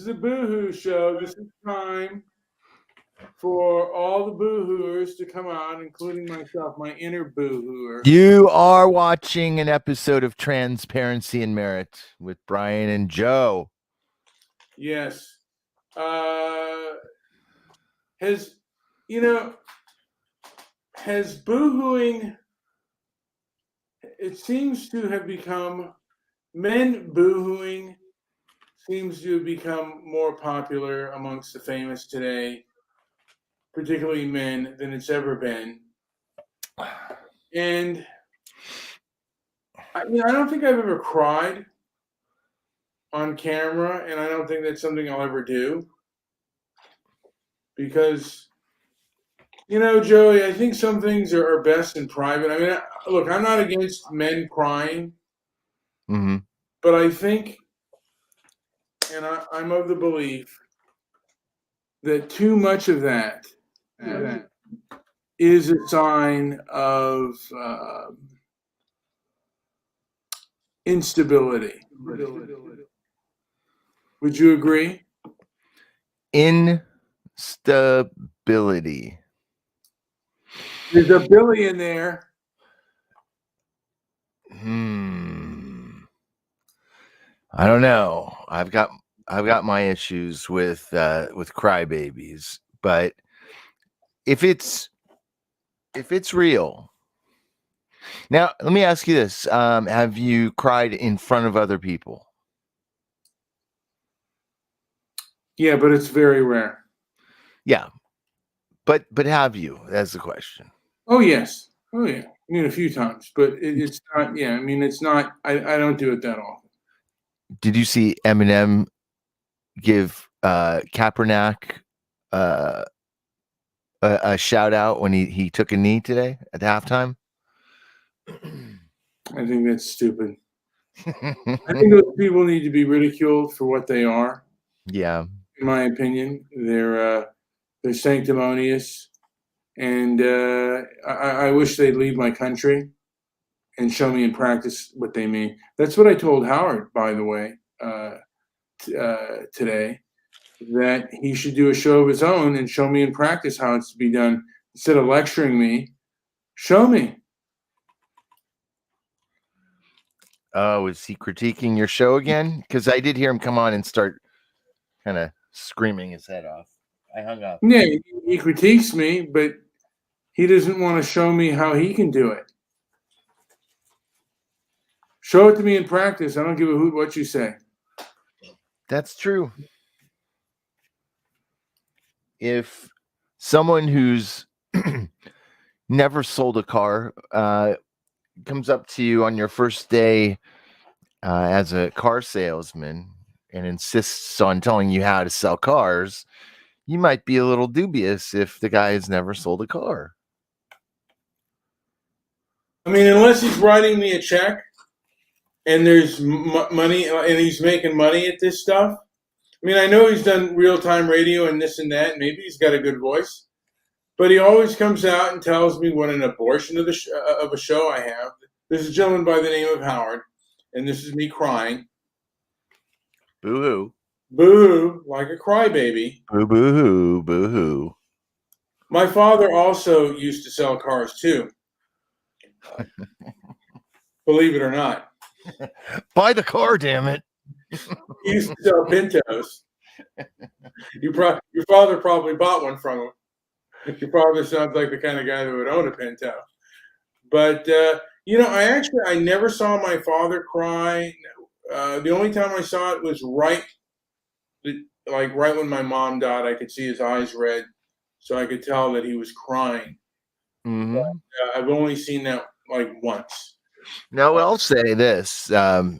is a boohoo show. This is time for all the boohooers to come on, including myself, my inner boohooer. You are watching an episode of Transparency and Merit with Brian and Joe. Yes. Has boohooing, it seems to have become, men boohooing seems to have become more popular amongst the famous today, particularly men, than it's ever been. And I don't think I've ever cried on camera, and I don't think that's something I'll ever do. Because, Joey, I think some things are best in private. I mean, look, I'm not against men crying, but I think, and I'm of the belief that too much of that is a sign of instability. Would you agree? Instability. There's a Billy in there. I don't know. I've got my issues with crybabies, but if it's real. Now, let me ask you this: have you cried in front of other people? Yeah, but it's very rare. Yeah, but have you? That's the question. Oh yes. Oh yeah. I mean, a few times, but it's not. Yeah, I mean, it's not. I don't do it that often. Did you see Eminem give Kaepernick a shout out when he took a knee today at halftime? I think that's stupid. I think those people need to be ridiculed for what they are. Yeah. In my opinion, they're sanctimonious, and I wish they'd leave my country and show me in practice what they mean. That's what I told Howard, by the way, today, that he should do a show of his own and show me in practice how it's to be done. Instead of lecturing me, show me. Oh, is he critiquing your show again? Because I did hear him come on and start kind of screaming his head off. I hung up. Yeah, he critiques me, but he doesn't want to show me how he can do it. Show it to me in practice. I don't give a hoot what you say. That's true. If someone who's never sold a car comes up to you on your first day as a car salesman and insists on telling you how to sell cars, you might be a little dubious if the guy has never sold a car. I mean, unless he's writing me a check and there's money and he's making money at this stuff. I mean, I know he's done real-time radio and this and that, and maybe he's got a good voice, but he always comes out and tells me what an abortion of a show I have. There's a gentleman by the name of Howard, and this is me crying. Boo-hoo. Boo-hoo, like a crybaby. Boo-hoo, boo-hoo. My father also used to sell cars, too. Believe it or not. Buy the car, damn it. He used to sell Pintos. Your father probably bought one from him. Your father sounds like the kind of guy that would own a Pinto. But, I never saw my father cry. The only time I saw it was right when my mom died. I could see his eyes red, so I could tell that he was crying. Mm-hmm. But, I've only seen that once. Now, I'll say this. I've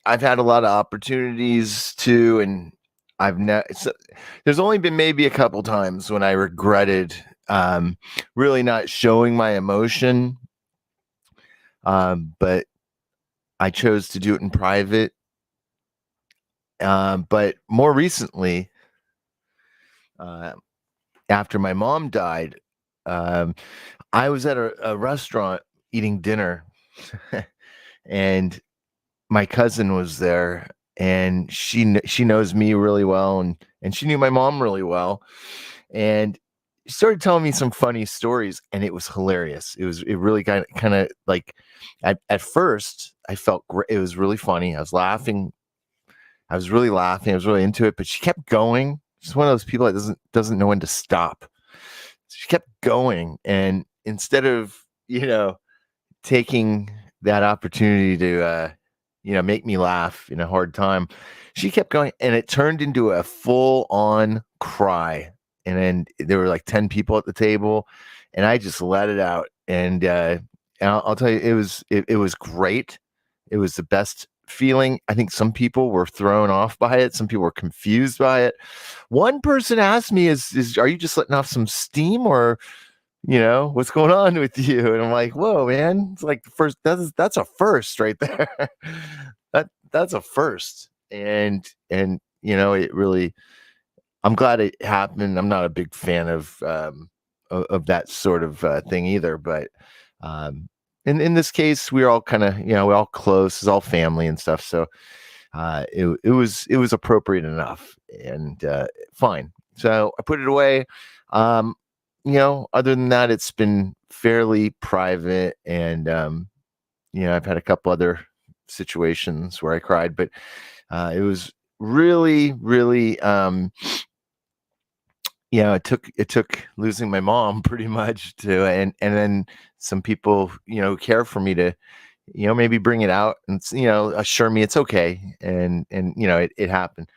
had a lot of opportunities too, and there's only been maybe a couple times when I regretted really not showing my emotion, but I chose to do it in private. But more recently, after my mom died, I was at a restaurant eating dinner, and my cousin was there, and she knows me really well, and she knew my mom really well, and she started telling me some funny stories, and it was hilarious. It really kind of like at first I felt great. It was really funny. I was laughing. I was really laughing. I was really into it, but she kept going. She's one of those people that doesn't know when to stop. She kept going, and instead of taking that opportunity to make me laugh in a hard time, she kept going, and it turned into a full on cry. And then there were like 10 people at the table, and I just let it out. And I'll tell you, it was great. It was the best feeling. I think some people were thrown off by it. Some people were confused by it. One person asked me, "Is are you just letting off some steam, or what's going on with you?" And I'm like, whoa, man, it's like the first, that's a first right there. That's a first. And it really, I'm glad it happened. I'm not a big fan of that sort of thing either, but in this case, we're all kind of, we're all close, it's all family and stuff. So it was appropriate enough, and fine. So I put it away. Other than that, it's been fairly private, and I've had a couple other situations where I cried, but it was really, really, it took losing my mom pretty much to, and then some people, who care for me to, maybe bring it out and assure me it's okay, and it happened.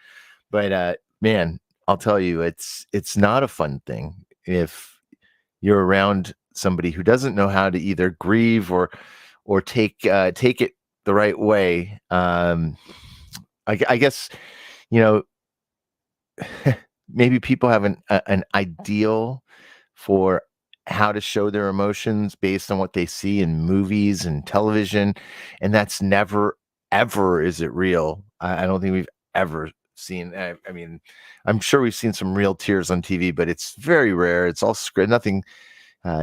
But man, I'll tell you, it's not a fun thing if you're around somebody who doesn't know how to either grieve or take it the right way. I guess you know maybe people have an ideal for how to show their emotions based on what they see in movies and television, and that's never ever is it real. I don't think we've ever seen. I mean, I'm sure we've seen some real tears on TV, but it's very rare. It's all script. Nothing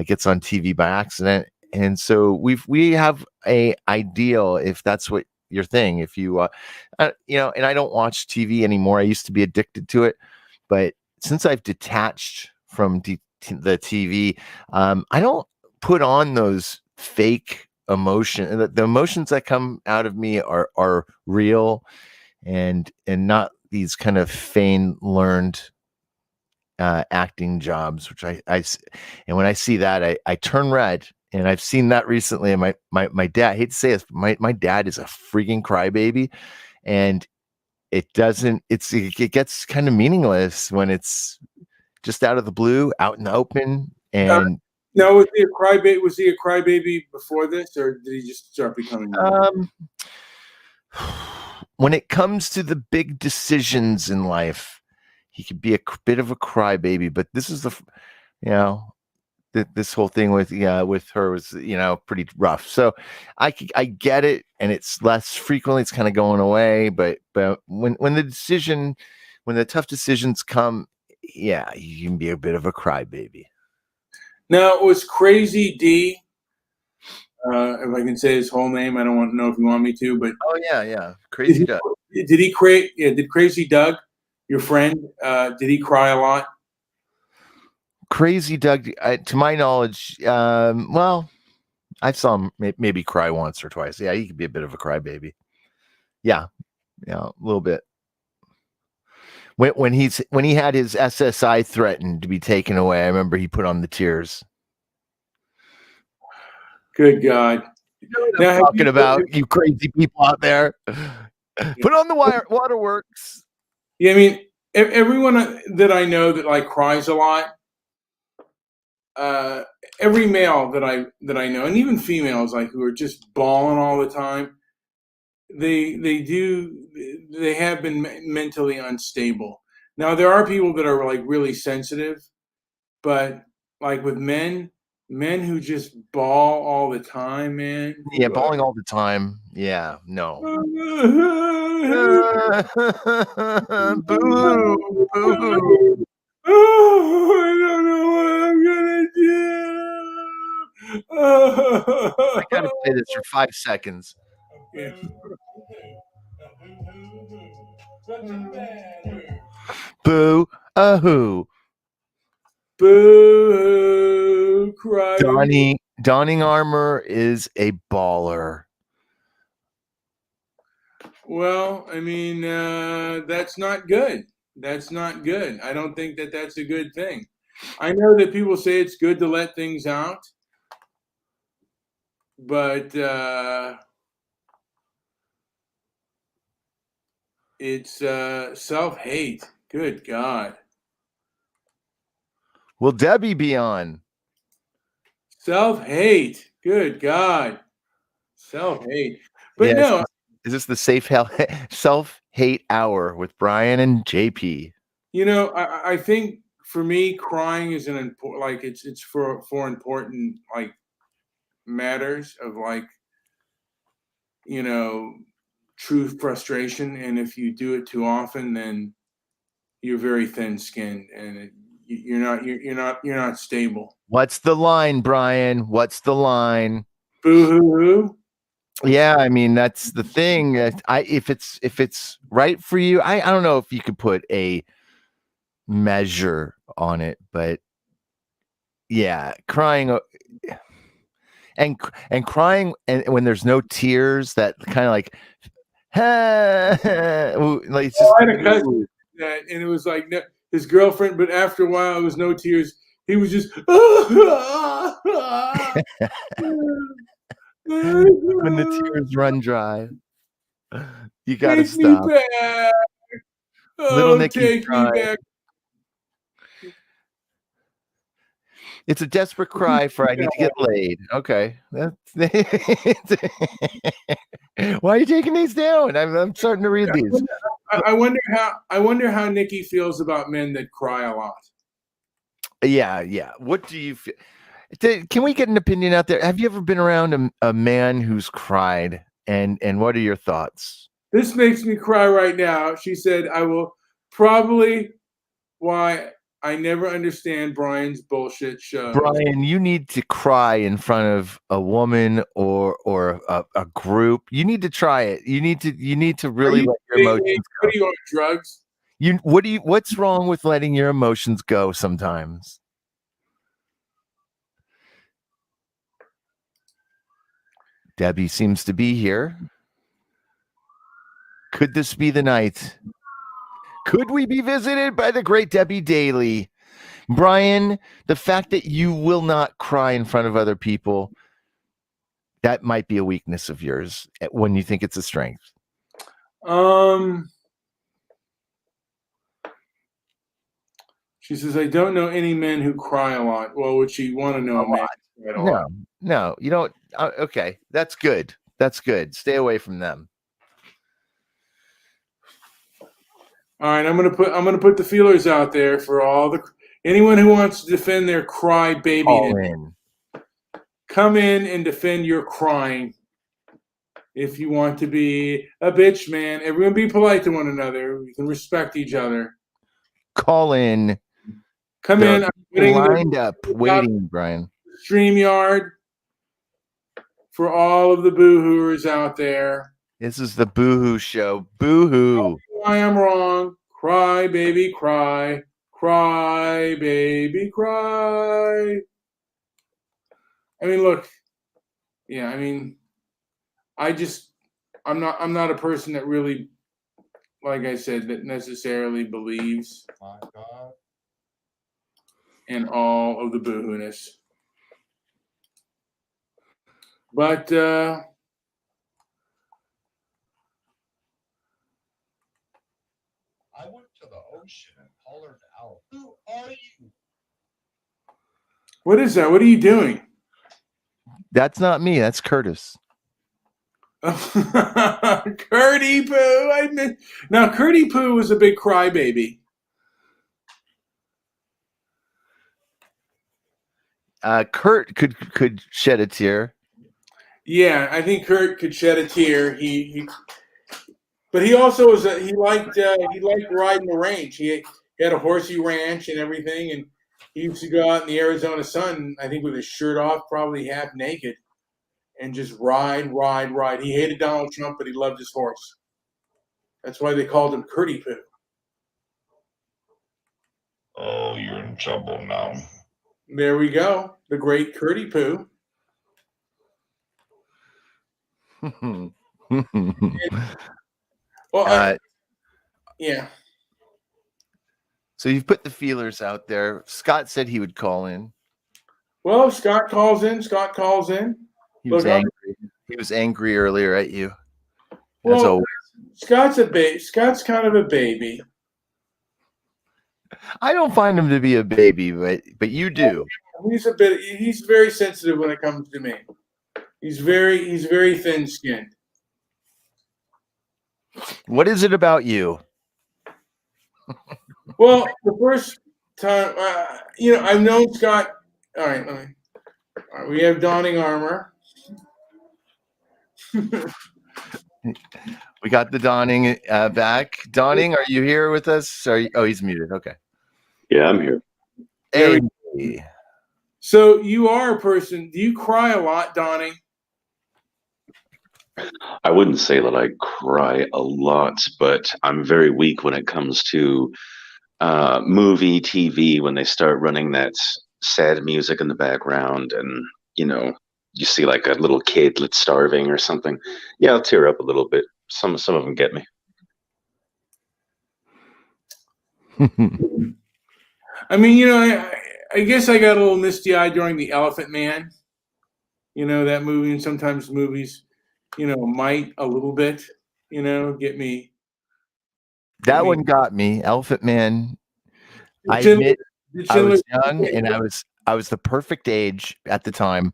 gets on TV by accident. And so we have a ideal, if that's what your thing. If you and I don't watch TV anymore. I used to be addicted to it, but since I've detached from the TV, I don't put on those fake emotion. The emotions that come out of me are real, and not these kind of feigned learned acting jobs, which and when I see that, I turn red. And I've seen that recently. And my dad, I hate to say this, but my dad is a freaking crybaby, and it gets kind of meaningless when it's just out of the blue, out in the open. Uh, And now, was he a crybaby? Was he a crybaby before this, or did he just start becoming one? um, when it comes to the big decisions in life, he could be a bit of a crybaby. But this is you know, this whole thing with her was pretty rough. So I get it, and it's less frequently. It's kind of going away. But when the tough decisions come, yeah, you can be a bit of a crybaby. Now, it was Crazy D. If I can say his whole name, I don't want to know if you want me to, but Oh yeah, did crazy Doug. did he create? Yeah, did Crazy Doug, your friend, did he cry a lot? Crazy Doug. To my knowledge, well, I saw him maybe cry once or twice. Yeah, he could be a bit of a crybaby. Yeah, a little bit. When he had his SSI threatened to be taken away, I remember he put on the tears. Good God! You know what I'm Now, talking about, you crazy people out there. Put on the waterworks. yeah, I mean, everyone that I know that like cries a lot, uh, every male that I know, and even females like who are just bawling all the time, they have been mentally unstable. Now there are people that are like really sensitive, but like with men who just bawl all the time, man. Yeah, bawling all the time. Yeah, no. Boo, boo. Oh, I don't know what I'm I gotta gonna play this for 5 seconds. do. Yeah. Boo, who? Boo, crybaby. Donning armor is a baller. Well, I mean, that's not good. That's not good. I don't think that that's a good thing. I know that people say it's good to let things out, but it's self-hate. Good God. Will Debbie be on? Self-hate. Good God. Self-hate. But Yes. no, Is this the self hate hour with Brian and JP? I think for me, crying is an important, like it's for important like matters of like you know true frustration, and if you do it too often, then you're very thin-skinned, and you're not stable. What's the line, Brian? What's the line? Boo hoo hoo. Yeah, I mean that's the thing. If it's right for you, I don't know if you could put a measure on it, but yeah, crying and crying and when there's no tears, that kind of like, like it's just I had a cousin that, and it was like his girlfriend, but after a while, it was no tears. He was just when the tears run dry. You got to take me stop. back. Little Oh, Nicky's take me crying. back. It's a desperate cry for I need to get laid. Okay. Why are you taking these down? I'm starting to read these. I wonder how Nikki feels about men that cry a lot. Yeah. What do you feel? Can we get an opinion out there? Have you ever been around a man who's cried? And what are your thoughts? This makes me cry right now. She said, I will probably why I never understand Brian's bullshit shows. Brian, you need to cry in front of a woman or a group. You need to try it. You need to Are really you let your kidding me? emotions What go. are you on drugs? What's wrong with letting your emotions go sometimes? Debbie seems to be here. Could this be the night? Could we be visited by the great Debbie Daly? Brian, the fact that you will not cry in front of other people, that might be a weakness of yours when you think it's a strength. She says, I don't know any men who cry a lot. Well, would she want to know A a man lot. who cried a lot? No, you don't. Okay, that's good. That's good. Stay away from them. All right, I'm gonna put the feelers out there for anyone who wants to defend their cry All babiness. in. Come in and defend your crying. If you want to be a bitch, man, everyone be polite to one another. We can respect each other. Call in. Come They're in. I'm putting lined up, the waiting, Brian. StreamYard for all of the boo-hooers out there. This is the Boohoo Show. Boohoo. Why I'm wrong. Cry, baby, cry. Cry, baby, cry. I mean, look. Yeah, I mean, I'm not a person that really, like I said, that necessarily believes in all of the boohoo-ness. But I went to the ocean and hollered out, "Who are you?" what is that? What are you doing? That's not me. That's Curtis. Curdy Poo. Now Curdy Poo was a big crybaby. Kurt could shed a tear. Yeah, I think Kurt could shed a tear. But he also he liked riding the range. He had a horsey ranch and everything, and he used to go out in the Arizona sun. I think with his shirt off, probably half naked, and just ride. He hated Donald Trump, but he loved his horse. That's why they called him Curdy Poo. Oh, you're in trouble now. There we go. The great Curdy Poo. Well, yeah. So you've put the feelers out there. Scott said he would call in. Well, if Scott calls in, Scott calls in. He Look, was angry. He was angry earlier at you. As well, always. Scott's a baby. Scott's kind of a baby. I don't find him to be a baby, but you do. He's very sensitive when it comes to me. He's very thin-skinned. What is it about you? Well, the first time, I've known Scott. All right, we have donning armor. We got the Donning back. Donning, are you here with us? Sorry. Oh, he's muted. Okay. Yeah, I'm here. Hey. So you are a person. Do you cry a lot, Donning? I wouldn't say that I cry a lot, but I'm very weak when it comes to movie, TV, when they start running that sad music in the background and, you see like a little kid that's starving or something. Yeah, I'll tear up a little bit. Some of them get me. I mean, I guess I got a little misty-eyed during The Elephant Man. That movie, and sometimes movies, might a little bit, get me. That one got me. Elephant Man. I admit I was young and I was the perfect age at the time,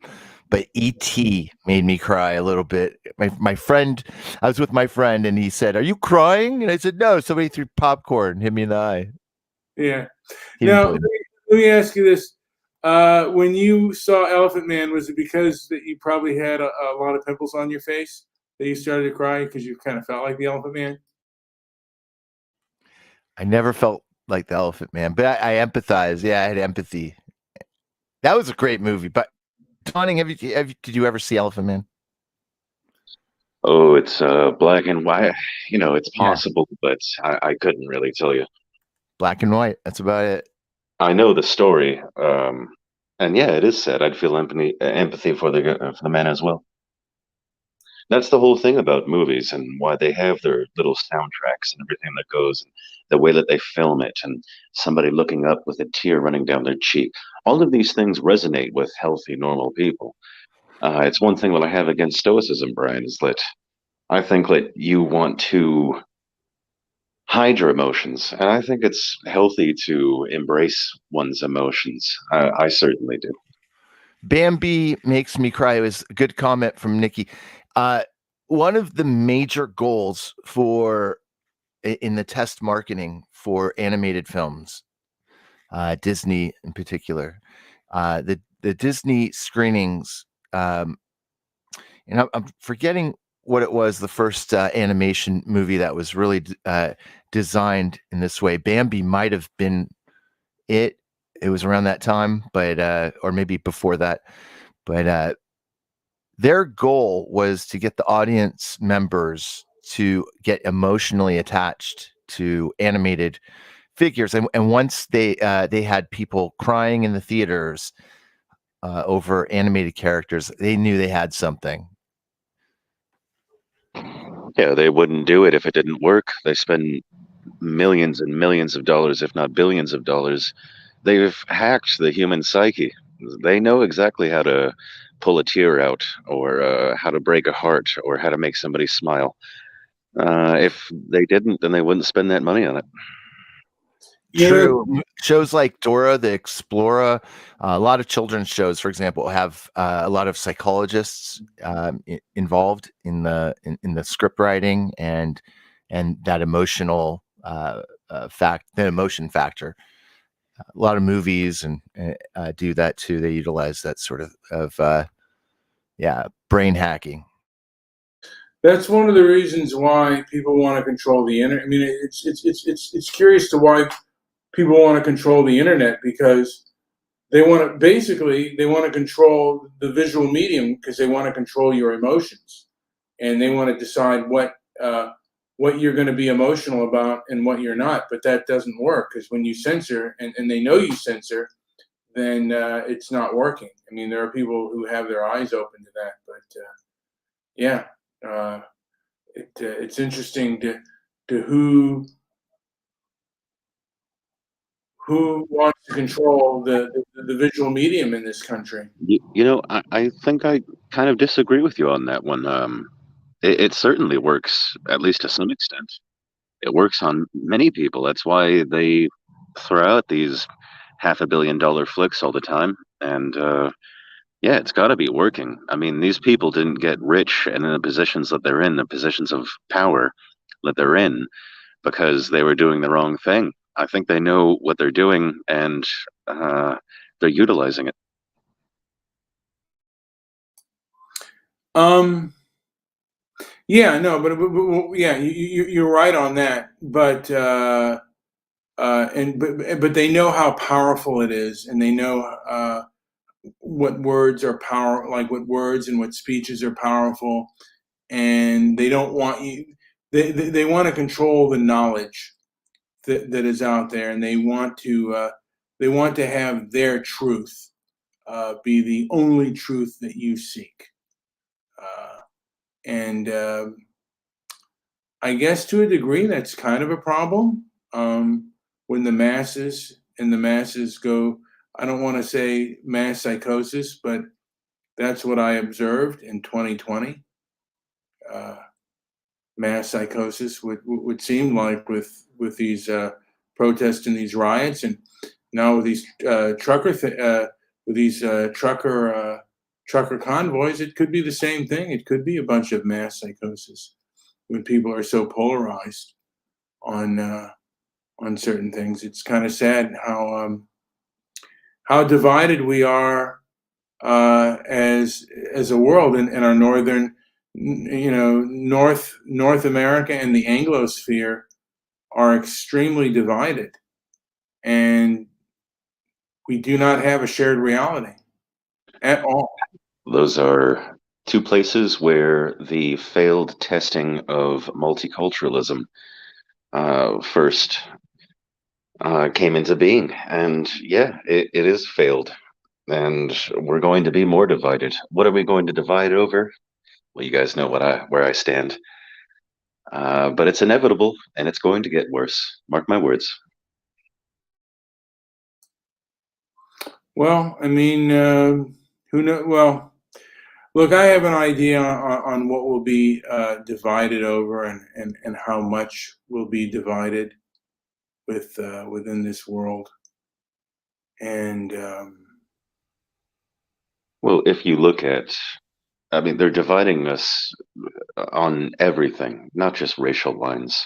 but E.T. made me cry a little bit. My friend, I was with my friend and he said, "Are you crying?" And I said, "No, somebody threw popcorn and hit me in the eye." Yeah. Now, let me ask you this. When you saw Elephant Man, was it because that you probably had a lot of pimples on your face that you started to cry because you kind of felt like the Elephant Man? I never felt like the Elephant Man, but I empathize. Yeah, I had empathy. That was a great movie. But Donning, did you ever see Elephant Man? Oh, it's black and white. It's possible, but I couldn't really tell you. Black and white. That's about it. I know the story, and yeah, it is sad. I'd feel empathy for the man as well. That's the whole thing about movies and why they have their little soundtracks and everything that goes, and the way that they film it, and somebody looking up with a tear running down their cheek. All of these things resonate with healthy, normal people. It's one thing that I have against Stoicism, Brian, is that I think that you want to hide your emotions, and I think it's healthy to embrace one's emotions. I certainly do. Bambi makes me cry. It was a good comment from Nikki. One of the major goals in the test marketing for animated films, Disney in particular, the Disney screenings, and I'm forgetting what it was. The first animation movie that was really designed in this way. Bambi might have been it. It was around that time, but or maybe before that. But their goal was to get the audience members to get emotionally attached to animated figures, and once they had people crying in the theaters over animated characters, they knew they had something. Yeah, they wouldn't do it if it didn't work. They spend millions and millions of dollars, if not billions of dollars. They've hacked the human psyche. They know exactly how to pull a tear out, or how to break a heart, or how to make somebody smile. If they didn't, then they wouldn't spend that money on it. True. Shows like Dora the Explorer, a lot of children's shows, for example, have a lot of psychologists involved in the script writing and that emotional the emotion factor. A lot of movies and do that too. They utilize that sort of brain hacking. That's one of the reasons why people want to control the internet. I mean, it's curious to why people want to control the internet, because they want to control the visual medium because they want to control your emotions, and they want to decide what what you're going to be emotional about and what you're not. But that doesn't work, because when you censor, and they know you censor, then it's not working. I mean, there are people who have their eyes open to that, but yeah, uh, it's interesting to who wants to control the visual medium in this country. I think I kind of disagree with you on that one. It certainly works, at least to some extent. It works on many people. That's why they throw out these $500 million flicks all the time. And yeah, it's got to be working. I mean, these people didn't get rich and in the positions that they're in, the positions of power that they're in, because they were doing the wrong thing. I think they know what they're doing, and uh, they're utilizing it. Um, yeah, no, but yeah, you're right on that. But they know how powerful it is, and they know what words are power, like what words and what speeches are powerful, and they don't want you. They want to control the knowledge that is out there, and they want to have their truth be the only truth that you seek. And I guess to a degree, that's kind of a problem when the masses go. I don't want to say mass psychosis, but that's what I observed in 2020. Uh, Mass psychosis would seem like with these protests and these riots, and now with these trucker convoys, it could be the same thing. It could be a bunch of mass psychosis when people are so polarized on certain things. It's kind of sad how divided we are as a world in our northern, North America and the Anglosphere are extremely divided, and we do not have a shared reality at all. Those are two places where the failed testing of multiculturalism first came into being. And yeah, it is failed. And we're going to be more divided. What are we going to divide over? Well, you guys know where I stand. But it's inevitable, and it's going to get worse. Mark my words. Well, I mean, who knows? Well, look, I have an idea on what will be divided over, and how much will be divided within this world. And Well, if you look at, I mean, they're dividing us on everything, not just racial lines.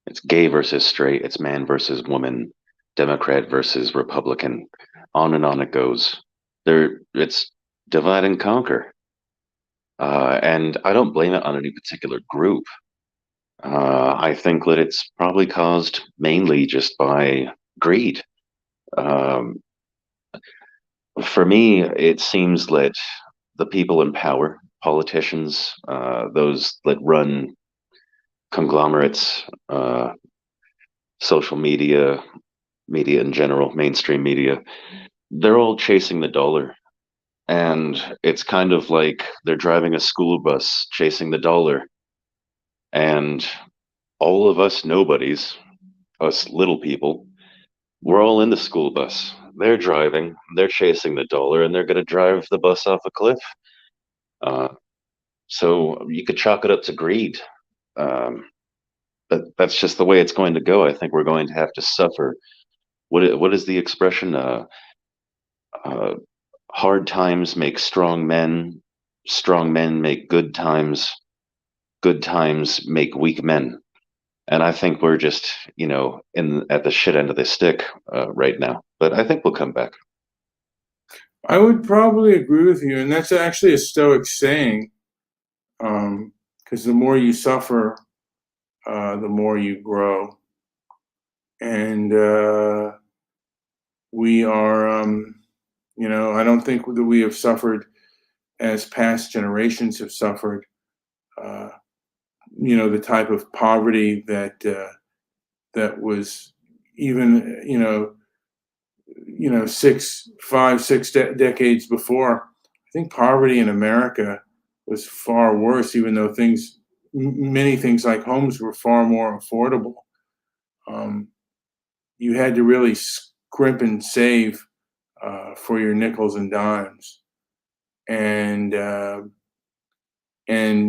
It's gay versus straight, it's man versus woman, Democrat versus Republican, on and on it goes. It's divide and conquer. And I don't blame it on any particular group. I think that it's probably caused mainly just by greed. Um, for me, it seems that the people in power, politicians, those that run conglomerates, social media, media in general, mainstream media, they're all chasing the dollar. And it's kind of like they're driving a school bus chasing the dollar. And all of us nobodies, us little people, we're all in the school bus. They're driving, they're chasing the dollar, and they're going to drive the bus off a cliff. Uh, so you could chalk it up to greed. Um, but that's just the way it's going to go. I think we're going to have to suffer. What is the expression? Uh, Hard times make strong men make good times make weak men. And I think we're just, in at the shit end of the stick right now. But I think we'll come back. I would probably agree with you, and that's actually a Stoic saying, because the more you suffer, the more you grow. And we are, I don't think that we have suffered as past generations have suffered. Uh, the type of poverty that was even, 6 decades before. I think poverty in America was far worse, even though many things like homes were far more affordable. Um, you had to really scrimp and save for your nickels and dimes, and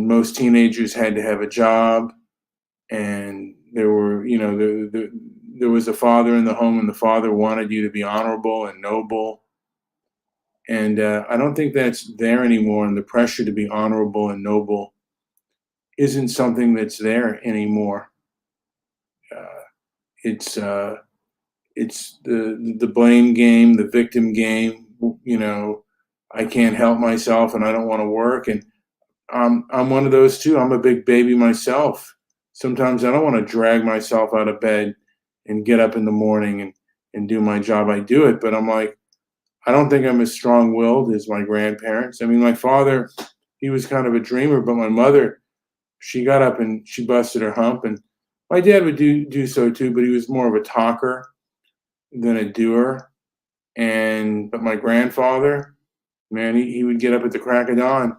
most teenagers had to have a job, and there was a father in the home, and the father wanted you to be honorable and noble. And I don't think that's there anymore. And the pressure to be honorable and noble isn't something that's there anymore. Uh, it's it's the blame game, the victim game. I can't help myself, and I don't want to work. And I'm one of those too. I'm a big baby myself. Sometimes I don't want to drag myself out of bed and get up in the morning and do my job. I do it, but I'm like, I don't think I'm as strong-willed as my grandparents. I mean, my father, he was kind of a dreamer, but my mother, she got up and she busted her hump, and my dad would do so too, but he was more of a talker than a doer. But my grandfather, man, he would get up at the crack of dawn,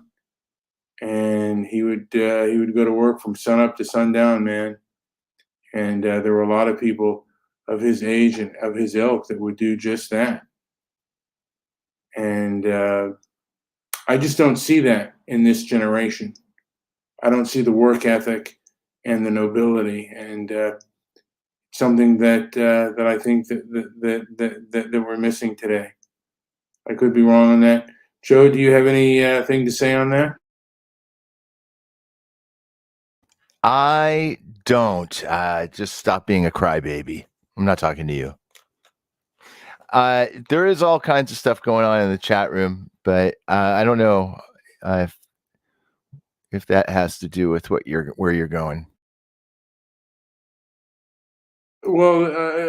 and he would go to work from sun up to sundown, man. And there were a lot of people of his age and of his ilk that would do just that. And I just don't see that in this generation. I don't see the work ethic and the nobility, and something that I think that we're missing today. I could be wrong on that. Joe, do you have any thing to say on that? I don't. Just stop being a crybaby. I'm not talking to you. There is all kinds of stuff going on in the chat room, but I don't know if that has to do with where you're going. Well,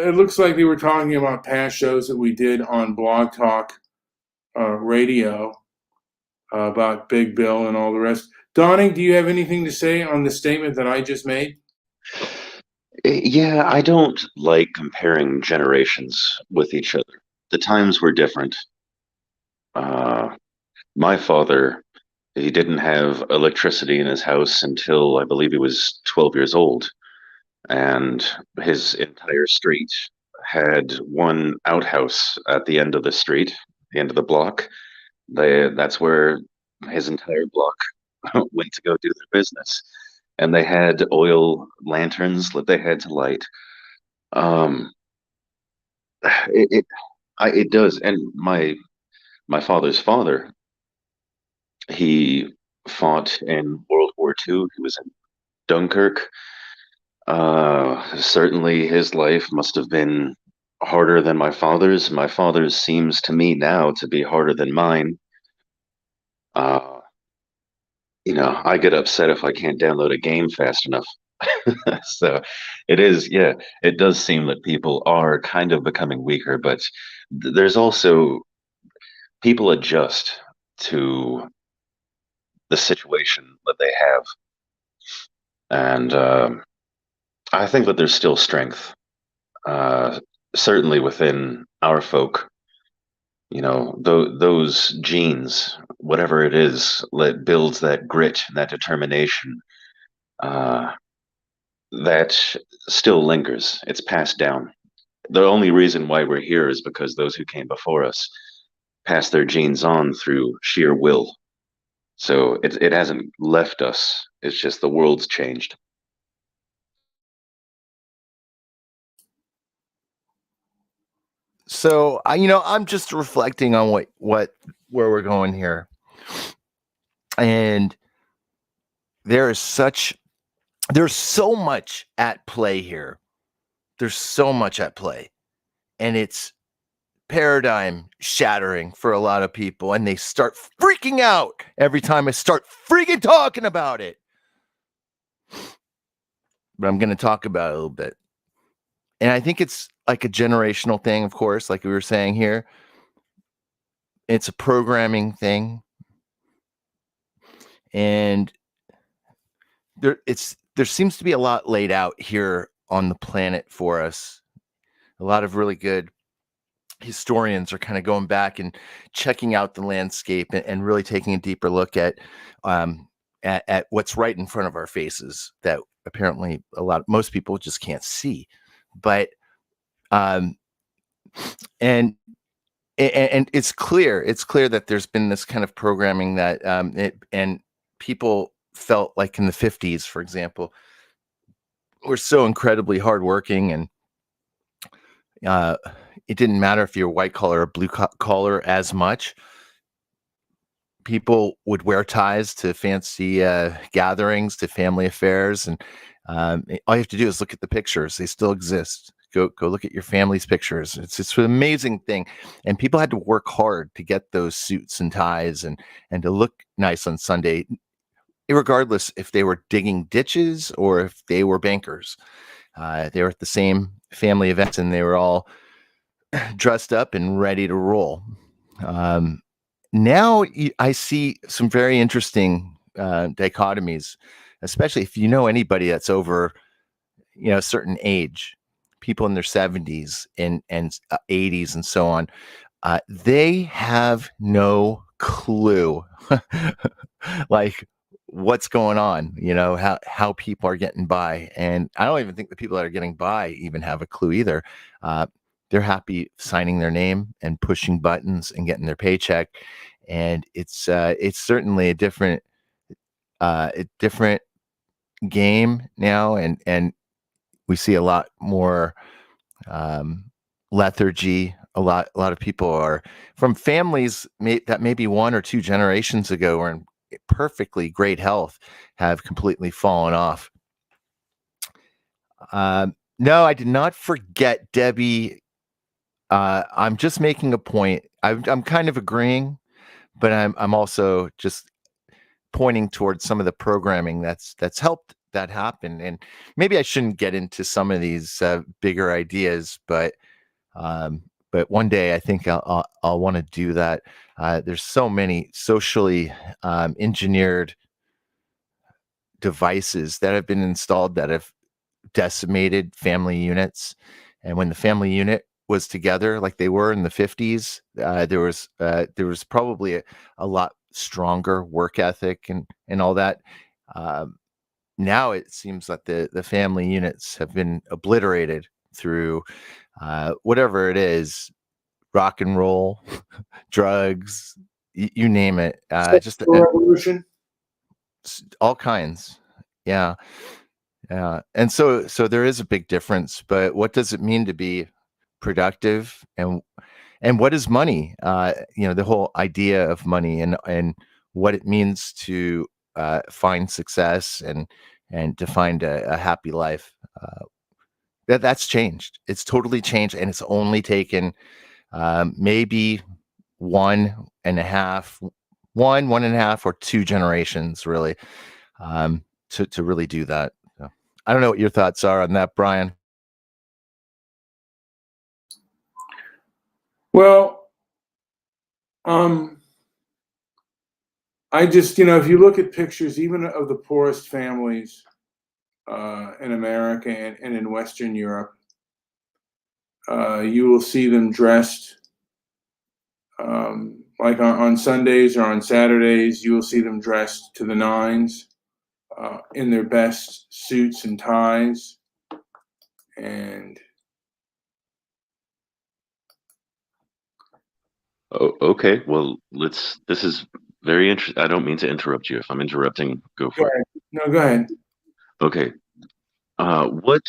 it looks like they were talking about past shows that we did on Blog Talk Radio about Big Bill and all the rest. Donnie, do you have anything to say on the statement that I just made? Yeah, I don't like comparing generations with each other. The times were different. My father, he didn't have electricity in his house until I believe he was 12 years old, and his entire street had one outhouse at the end of the street, the end of the block. That's where his entire block went to go do their business. And they had oil lanterns that they had to light. Um, it it, it does. And my father's father, he fought in World War II. He was in Dunkirk. Certainly his life must have been harder than my father's. My father's seems to me now to be harder than mine. Uh, I get upset if I can't download a game fast enough. So yeah, it does seem that people are kind of becoming weaker, but there's also people adjust to the situation that they have. And I think that there's still strength, uh, certainly within our folk. Those genes, whatever it is, that builds that grit and that determination. Uh, that still lingers. It's passed down. The only reason why we're here is because those who came before us passed their genes on through sheer will. So it hasn't left us. It's just the world's changed. So I'm just reflecting on where we're going here, and there's so much at play here. There's so much at play, and it's paradigm shattering for a lot of people, and they start freaking out every time I start freaking talking about it. But I'm going to talk about it a little bit. And I think it's like a generational thing, of course, like we were saying here. It's a programming thing. And there seems to be a lot laid out here on the planet for us. A lot of really good historians are kind of going back and checking out the landscape and really taking a deeper look um, at what's right in front of our faces that apparently most people just can't see. But um, and and it's clear that there's been this kind of programming that and people felt like in the 50s, for example, were so incredibly hardworking, and uh, it didn't matter if you're white collar or blue collar as much. People would wear ties to fancy gatherings, to family affairs, and all you have to do is look at the pictures. They still exist. Go look at your family's pictures. It's an amazing thing, and people had to work hard to get those suits and ties and to look nice on Sunday, regardless if they were digging ditches or if they were bankers. They were at the same family events, and they were all dressed up and ready to roll. Now I see some very interesting dichotomies, especially if you know anybody that's over, a certain age, people in their 70s and 80s and so on. They have no clue, like what's going on. How people are getting by, and I don't even think the people that are getting by even have a clue either. They're happy signing their name and pushing buttons and getting their paycheck, and it's certainly a different game now, and we see a lot more lethargy. A lot of people are from families that maybe 1 or 2 generations ago were in perfectly great health, have completely fallen off. No, I did not forget, Debbie. I'm just making a point. I'm kind of agreeing, but I'm also just pointing towards some of the programming that's helped that happen. And maybe I shouldn't get into some of these bigger ideas, but one day I think I'll want to do that. There's so many socially engineered devices that have been installed that have decimated family units. And when the family unit was together like they were in the 50s, there was probably a lot stronger work ethic and all that. Now it seems that the family units have been obliterated through whatever it is, rock and roll, drugs, you name it. Just revolution. all kinds. Yeah. Yeah. And so there is a big difference, but what does it mean to be productive, and what is money? The whole idea of money and what it means to find success and to find a happy life. That's changed. It's totally changed, and it's only taken maybe one and a half or 2 generations, really, to really do that. So, I don't know what your thoughts are on that, Brian. Well, I just, if you look at pictures, even of the poorest families in America and in Western Europe, you will see them dressed like on Sundays or on Saturdays. You will see them dressed to the nines in their best suits and ties. And Oh, okay. Well, this is very interesting. I don't mean to interrupt you. If I'm interrupting, go for it. No, go ahead. Okay. What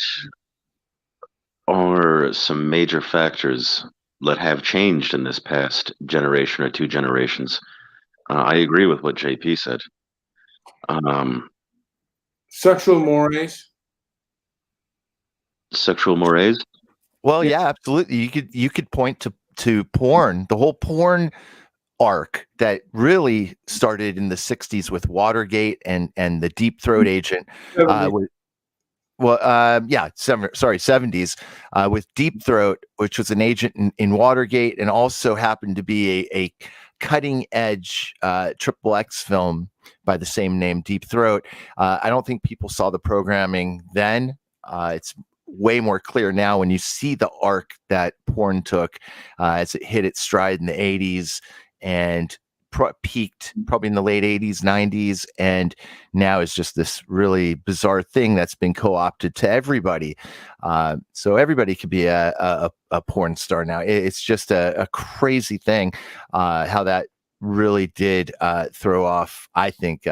are some major factors that have changed in this past generation or 2 generations? I agree with what JP said. Sexual mores. Sexual mores. Well, yeah, absolutely. You could point to porn, the whole porn arc that really started in the 60s with Watergate and the Deep Throat agent. Yeah, 70s with Deep Throat, which was an agent in Watergate and also happened to be a cutting edge triple X film by the same name, Deep Throat. I don't think people saw the programming then. It's way more clear now when you see the arc that porn took as it hit its stride in the 80s and peaked probably in the late 80s, 90s, and now is just this really bizarre thing that's been co-opted to everybody. So everybody could be a porn star now. It's just a crazy thing how that really did throw off, I think,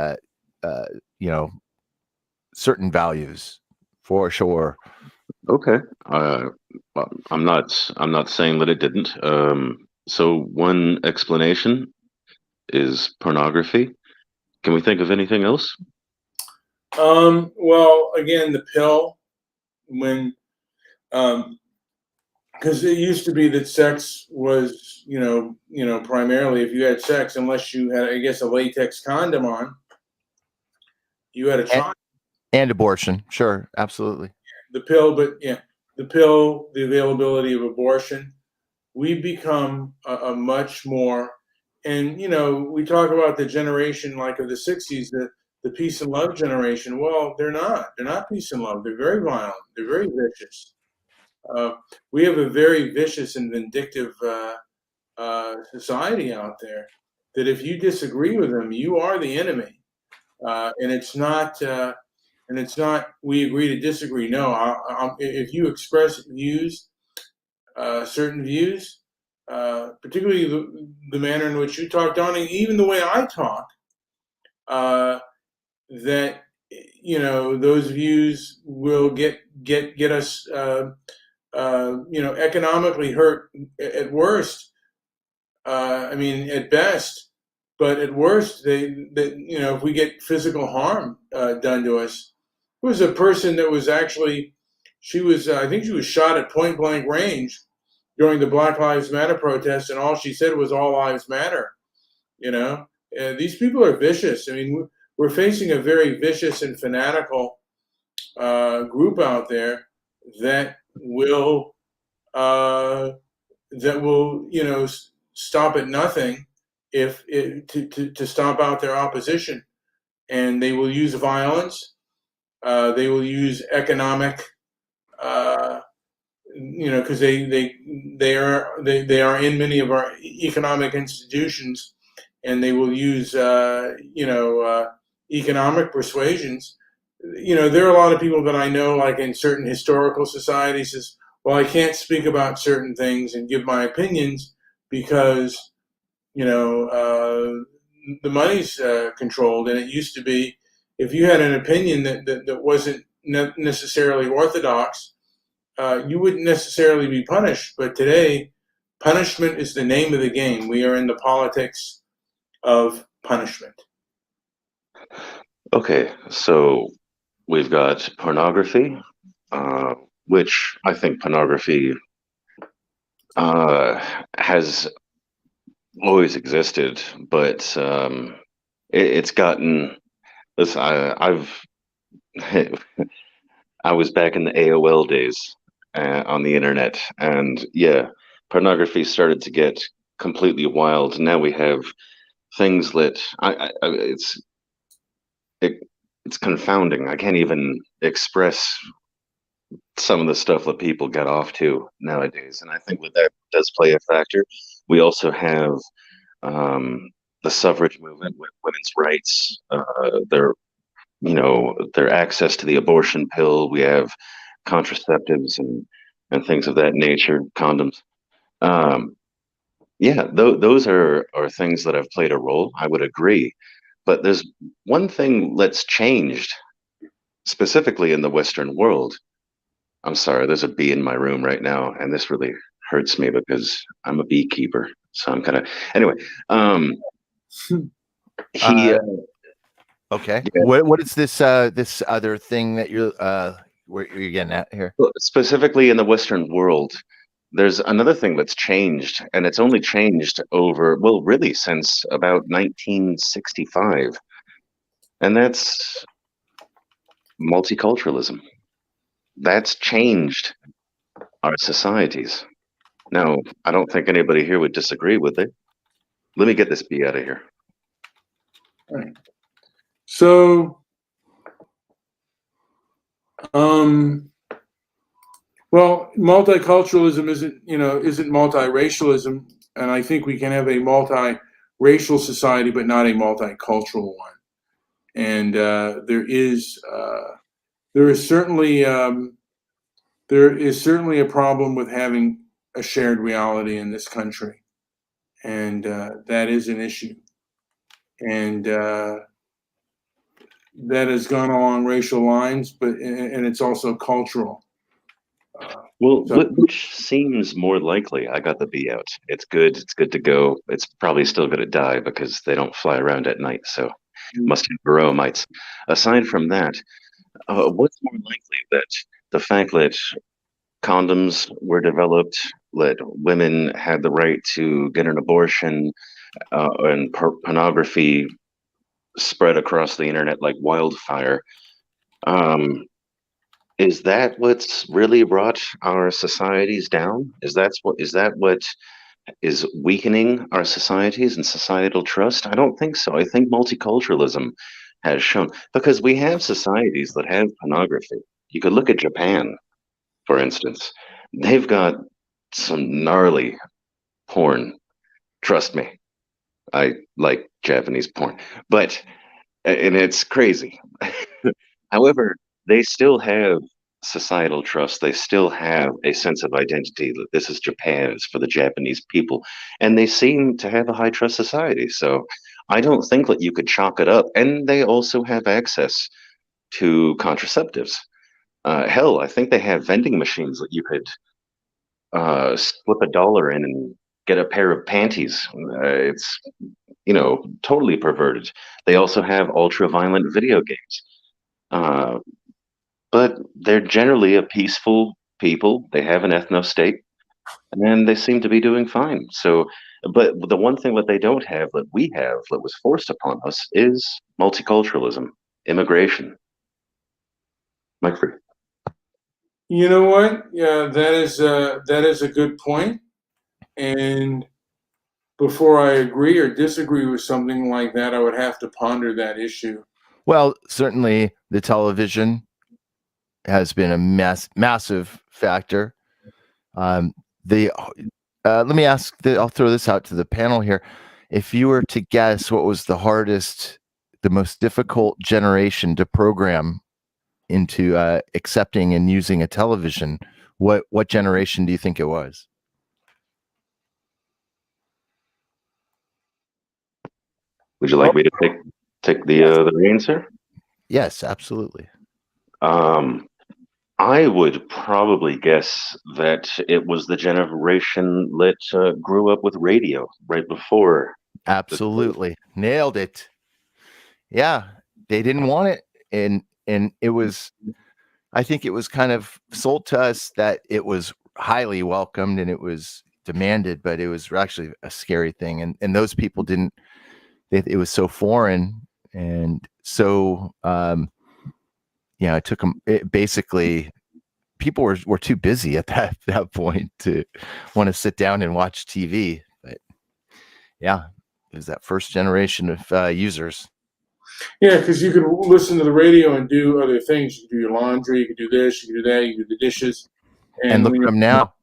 certain values for sure. Okay. Well, I'm not saying that it didn't. So one explanation is pornography. Can we think of anything else? Well, again, the pill, when, because it used to be that sex was, primarily if you had sex, unless you had, I guess, a latex condom on, you had a child. And abortion, sure, absolutely. The pill, but yeah, the pill, the availability of abortion, we've become a much more, and we talk about the generation like of the '60s, the peace and love generation. Well, they're not. They're not peace and love. They're very violent. They're very vicious. We have a very vicious and vindictive society out there. That if you disagree with them, you are the enemy, and it's not. And it's not. We agree to disagree. No, if you express views, certain views, particularly the manner in which you talk, Donnie, even the way I talk, that those views will get us, economically hurt at worst. I mean, at best, but at worst, if we get physical harm done to us. There was a person that was actually, I think she was shot at point blank range during the Black Lives Matter protest, and all she said was "All lives matter." These people are vicious. I mean, we're facing a very vicious and fanatical group out there that will stop at nothing to stomp out their opposition, and they will use violence. They will use economic. Because they are in many of our economic institutions, and they will use economic persuasions. There are a lot of people that I know, like in certain historical societies, is, well, I can't speak about certain things and give my opinions because the money's controlled, and it used to be if you had an opinion that wasn't necessarily orthodox. You wouldn't necessarily be punished, but today, punishment is the name of the game. We are in the politics of punishment. Okay, so we've got pornography, which I think pornography has always existed, but it's gotten. Listen, I was back in the AOL days on the internet, and yeah, pornography started to get completely wild. Now we have things that it's confounding. I can't even express some of the stuff that people get off to nowadays, and I think that does play a factor. We also have the suffrage movement with women's rights. Their access to the abortion pill. We have contraceptives and things of that nature, condoms. Yeah, those are things that have played a role. I would agree, but there's one thing that's changed specifically in the Western world. I'm sorry, there's a bee in my room right now, and this really hurts me because I'm a beekeeper. So I'm kind of anyway. He Okay. Yeah. What is this this other thing that where you're getting at here? Specifically in the Western world, there's another thing that's changed, and it's only changed over, well, really since about 1965, and that's multiculturalism. That's changed our societies. Now, I don't think anybody here would disagree with it. Let me get this bee out of here. Right. So, well, multiculturalism isn't multiracialism, and I think we can have a multiracial society, but not a multicultural one. And there is certainly a problem with having a shared reality in this country, and that is an issue, and that has gone along racial lines, and it's also cultural. Well, So which seems more likely? I got the bee out. It's good. It's good to go. It's probably still going to die because they don't fly around at night, so must have varroa mites. Aside from that, what's more likely, that the fact that condoms were developed, that women had the right to get an abortion, and pornography spread across the internet like wildfire? Um, is that what's really brought our societies down? Is that what is weakening our societies and societal trust? I don't think so. I think multiculturalism has shown, because we have societies that have pornography. You could look at Japan, for instance. They've got some gnarly porn. Trust me, I like Japanese porn, but and it's crazy. However, they still have societal trust. They still have a sense of identity that this is Japan, it's for the Japanese people. And they seem to have a high trust society. So I don't think that you could chalk it up. And they also have access to contraceptives. Hell, I think they have vending machines that you could slip $1 in and get a pair of panties. It's, totally perverted. They also have ultra violent video games. Uh, but they're generally a peaceful people. They have an ethno state, and they seem to be doing fine. So, but the one thing that they don't have that we have that was forced upon us is multiculturalism, immigration. Mike Free. you know what? Yeah, that is a good point. And before I agree or disagree with something like that, I would have to ponder that issue. Well, certainly the television has been a massive factor. The Let me ask. I'll throw this out to the panel here. If you were to guess what was the most difficult generation to program into accepting and using a television, what generation do you think it was? Would you like me to take the reins here? Yes, absolutely. Um, I would probably guess that it was the generation that grew up with radio right before. Absolutely. Nailed it. Yeah, they didn't want it, and it was, I think it was kind of sold to us that it was highly welcomed and it was demanded, but it was actually a scary thing, and those people didn't, it was so foreign, and so it took them, basically people were too busy at that point to want to sit down and watch TV. But yeah, it was that first generation of users. Yeah, because you could listen to the radio and do other things. You could do your laundry, you could do this, you could do that, you could do the dishes. And look when at them now.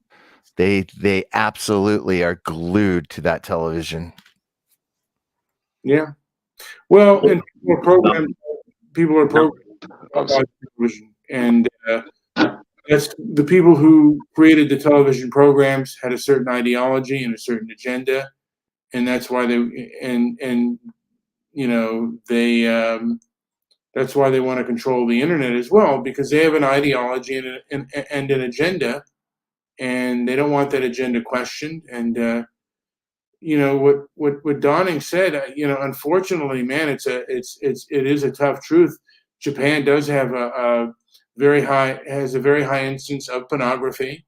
They absolutely are glued to that television. Yeah. Well, and people are programmed by television, and that's the people who created the television programs had a certain ideology and a certain agenda, and that's why that's why they want to control the internet as well, because they have an ideology and an agenda, and they don't want that agenda questioned. And what Donning said, unfortunately, man, it is a tough truth. Japan does have a very high instance of pornography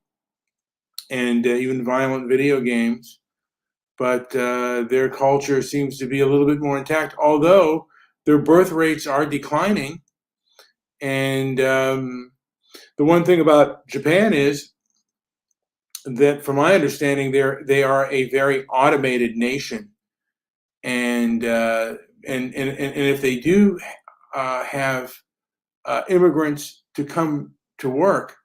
and even violent video games, but their culture seems to be a little bit more intact, although their birth rates are declining. And the one thing about Japan is that, from my understanding, they are a very automated nation. and if they do have immigrants to come to work,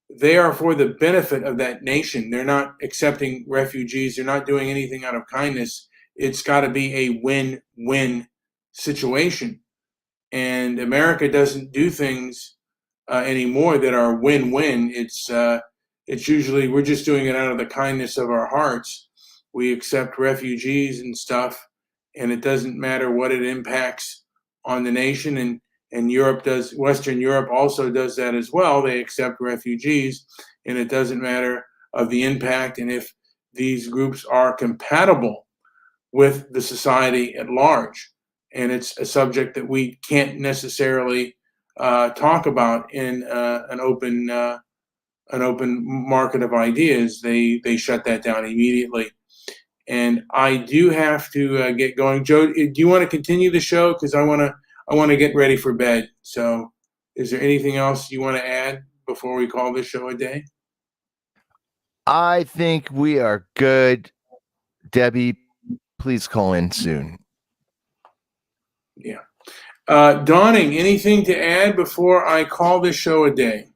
they are for the benefit of that nation. They're not accepting refugees. They're not doing anything out of kindness. It's got to be a win-win situation. And America doesn't do things anymore that are win-win. It's usually we're just doing it out of the kindness of our hearts. We accept refugees and stuff, and it doesn't matter what it impacts on the nation. And Europe does. Western Europe also does that as well. They accept refugees, and it doesn't matter of the impact and if these groups are compatible with the society at large. And it's a subject that we can't necessarily talk about in an open market of ideas. They shut that down immediately. And I do have to get going. Joe, do you want to continue the show? Because I want to get ready for bed. So, is there anything else you want to add before we call this show a day? I think we are good. Debbie, please call in soon. Yeah. Dawning, anything to add before I call this show a day?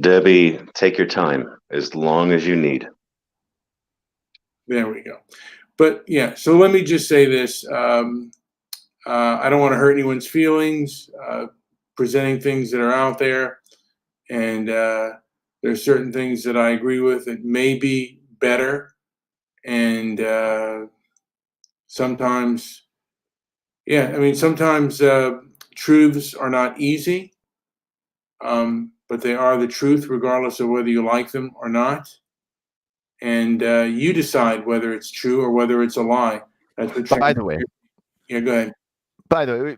Debbie, take your time as long as you need. There we go. But yeah, so let me just say this. I don't want to hurt anyone's feelings, presenting things that are out there. And there's certain things that I agree with that may be better. And sometimes, sometimes truths are not easy, but they are the truth regardless of whether you like them or not. And you decide whether it's true or whether it's a lie. That's what By the way, yeah, go ahead. By the way,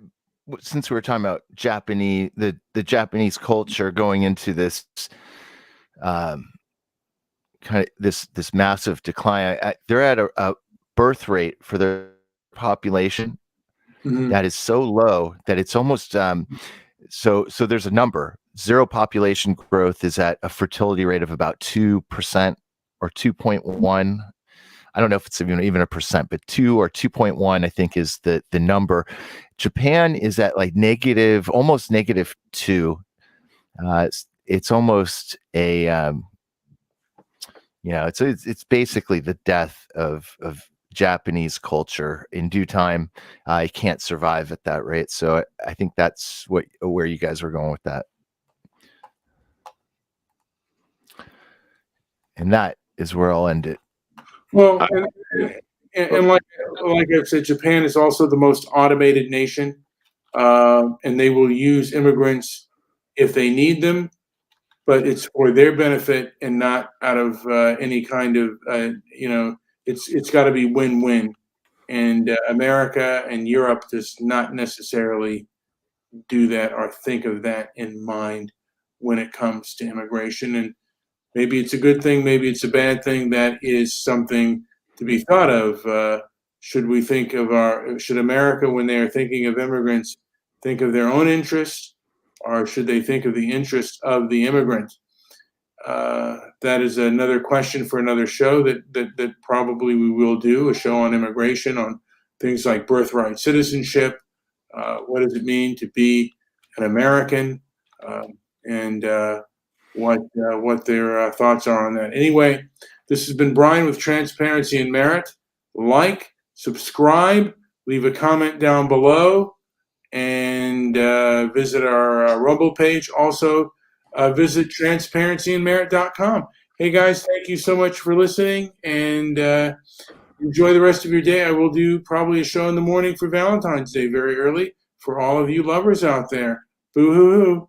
since we were talking about the Japanese culture going into this kind of this massive decline, they're at a birth rate for their population that is so low that it's almost so there's a number. Zero population growth is at a fertility rate of about 2% or 2.1. I don't know if it's even a percent, but 2 or 2.1, I think, is the number. Japan is at like almost -2. It's almost a, it's basically the death of Japanese culture. In due time, it can't survive at that rate. So I think that's where you guys were going with that. And that is where I'll end it. Well, and like I said, Japan is also the most automated nation, and they will use immigrants if they need them, but it's for their benefit and not out of any kind of it's got to be win-win. And America and Europe does not necessarily do that or think of that in mind when it comes to immigration. And maybe it's a good thing, maybe it's a bad thing. That is something to be thought of. Should America, when they are thinking of immigrants, think of their own interests, or should they think of the interest of the immigrant? That is another question for another show that probably we will do, a show on immigration, on things like birthright citizenship. What does it mean to be an American? And what their thoughts are on that. Anyway, this has been Brian with Transparency and Merit. Like, subscribe, leave a comment down below, and visit our Rumble page. Also, visit transparencyandmerit.com. Hey guys, thank you so much for listening, and enjoy the rest of your day. I will do probably a show in the morning for Valentine's Day, very early, for all of you lovers out there. Boo hoo hoo.